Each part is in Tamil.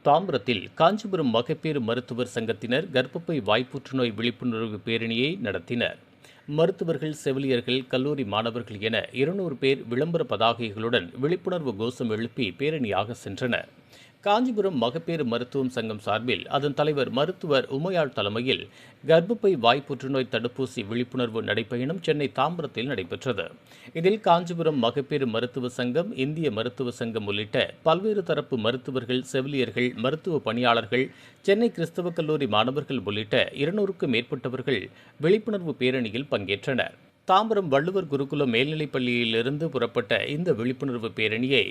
தாம்பரத்தில் காஞ்சிபுரம் மகப்பேறு மருத்துவர் சங்கத்தினர் கர்ப்பப்பை வாய்ப்புற்றுநோய் விழிப்புணர்வு பேரணியை நடத்தினர். மருத்துவர்கள், செவிலியர்கள், கல்லூரி மாணவர்கள் என 200 பேர் விளம்பர பதாகைகளுடன் விழிப்புணர்வு கோஷம் எழுப்பி பேரணியாக சென்றனர். காஞ்சிபுரம் மகப்பேறு மருத்துவம் சங்கம் சார்பில் அதன் தலைவர் மருத்துவர் உமையாள் தலைமையில் கர்ப்பப்பை வாய் புற்றுநோய் தடுப்பூசி விழிப்புணர்வு நடைப்பயணம் சென்னை தாம்பரத்தில் நடைபெற்றது. இதில் காஞ்சிபுரம் மகப்பேறு மருத்துவ சங்கம், இந்திய மருத்துவ சங்கம் உள்ளிட்ட பல்வேறு தரப்பு மருத்துவர்கள், செவிலியர்கள், மருத்துவ பணியாளர்கள், சென்னை கிறிஸ்தவ கல்லூரி மாணவர்கள் உள்ளிட்ட 200க்கும் மேற்பட்டவர்கள் விழிப்புணர்வு பேரணியில் பங்கேற்றனர். தாம்பரம் வள்ளுவர் குருகுல மேல்நிலைப்பள்ளியிலிருந்து புறப்பட்ட இந்த விழிப்புணர்வு பேரணியை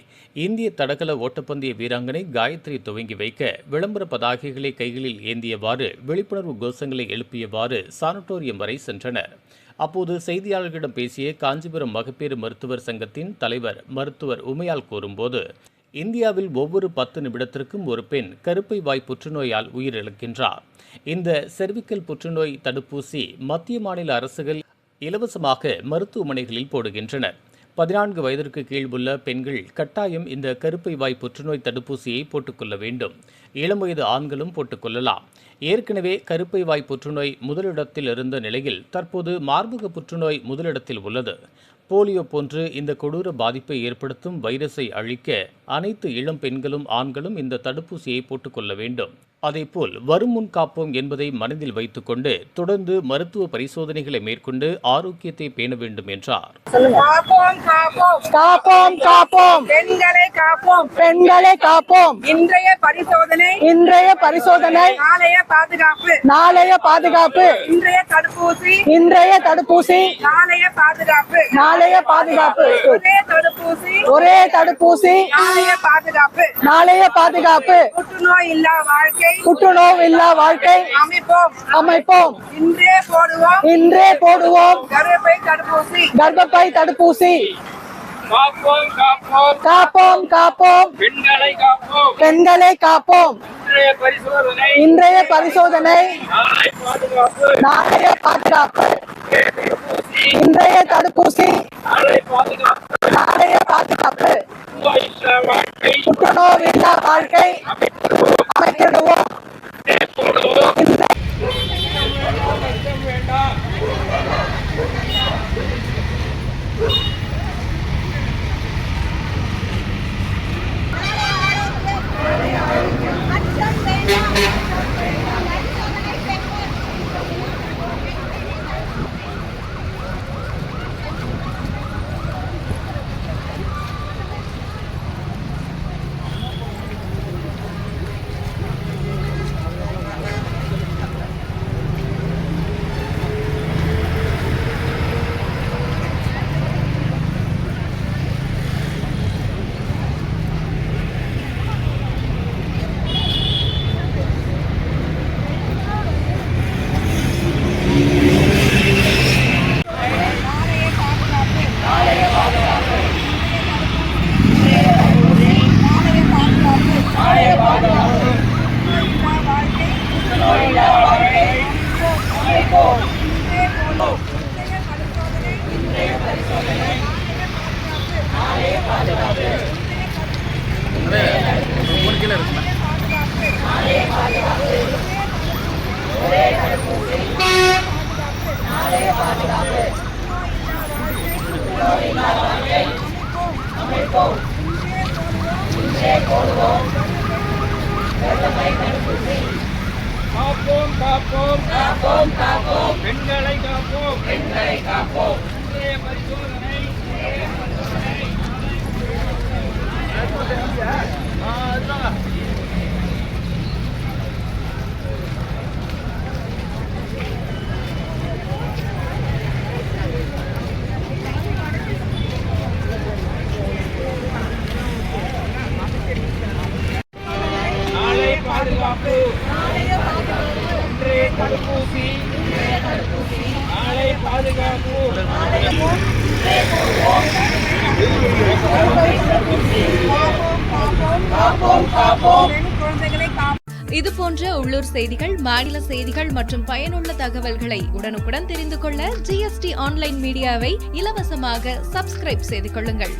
இந்திய தடகள ஓட்டப்பந்தய வீராங்கனை காயத்ரி துவங்கி வைக்க விளம்பர பதாகைகளை கைகளில் ஏந்தியவாறு விழிப்புணர்வு கோஷங்களை எழுப்பியவாறு சானட்டோரியம் வரை சென்றனர். அப்போது செய்தியாளர்களிடம் பேசிய காஞ்சிபுரம் மகப்பேறு மருத்துவர் சங்கத்தின் தலைவர் மருத்துவர் உமையாள் கூறும்போது, இந்தியாவில் ஒவ்வொரு 10 நிமிடத்திற்கும் ஒரு பெண் கருப்பை வாய் புற்றுநோயால் உயிரிழக்கின்றார். இந்த செர்விக்கல் புற்றுநோய் தடுப்பூசி மத்திய மாநில அரசுகள் இலவசமாக மருத்துவமனைகளில் போடுகின்றனர். 14 வயதிற்கு கீழ் உள்ள பெண்கள் கட்டாயம் இந்த கருப்பை வாய் புற்றுநோய் தடுப்பூசியை போட்டுக்கொள்ள வேண்டும். இளம் வயது ஆண்களும் போட்டுக்கொள்ளலாம். ஏற்கனவே கருப்பை வாய் புற்றுநோய் முதலிடத்தில் இருந்த நிலையில் தற்போது மார்பக புற்றுநோய் முதலிடத்தில் உள்ளது. போலியோ போன்று இந்த கொடூர பாதிப்பை ஏற்படுத்தும் வைரஸை அழிக்க அனைத்து இளம் பெண்களும் ஆண்களும் இந்த தடுப்பூசியை போட்டுக்கொள்ள வேண்டும். அதேபோல் வரும் முன் காப்போம் என்பதை மனதில் வைத்துக்கொண்டு தொடர்ந்து மருத்துவ பரிசோதனைகளை மேற்கொண்டு ஆரோக்கியத்தை பேண வேண்டும் என்றார். பெண்களை காப்போம். இன்றைய பரிசோதனை நாளைய பாதுகாப்பு. இன்றைய தடுப்பூசி நாளைய பாதுகாப்பு. ஒரே தடுப்பூசி நாளைய பாதுகாப்பு. புற்றுநோய் இல்லா வாழ்க்கை அமைப்போம். இன்றே போடுவோம் கர்ப்பப்பை தடுப்பூசி. காப்போம். பெண்களை காப்போம். இன்றைய பரிசோதனை நாளைய பாதுகாப்பு. இன்றைய தடுப்பூசி நாளைய பாதுகாப்பு. புற்றுநோய் இல்லா வாழ்க்கை அமைத்திடுவோம். காப்போம். பெண்களை காப்போம். பரிசோதனை நாளை பாதுகாப்பு. இன்றைய தடுப்பூசி நாளை பாதுகாப்பு. இது போன்ற உள்ளூர் செய்திகள், மாநில செய்திகள் மற்றும் பயனுள்ள தகவல்களை உடனுக்குடன் தெரிந்து கொள்ள GST ஆன்லைன் மீடியாவை இலவசமாக சப்ஸ்கிரைப் செய்து கொள்ளுங்கள்.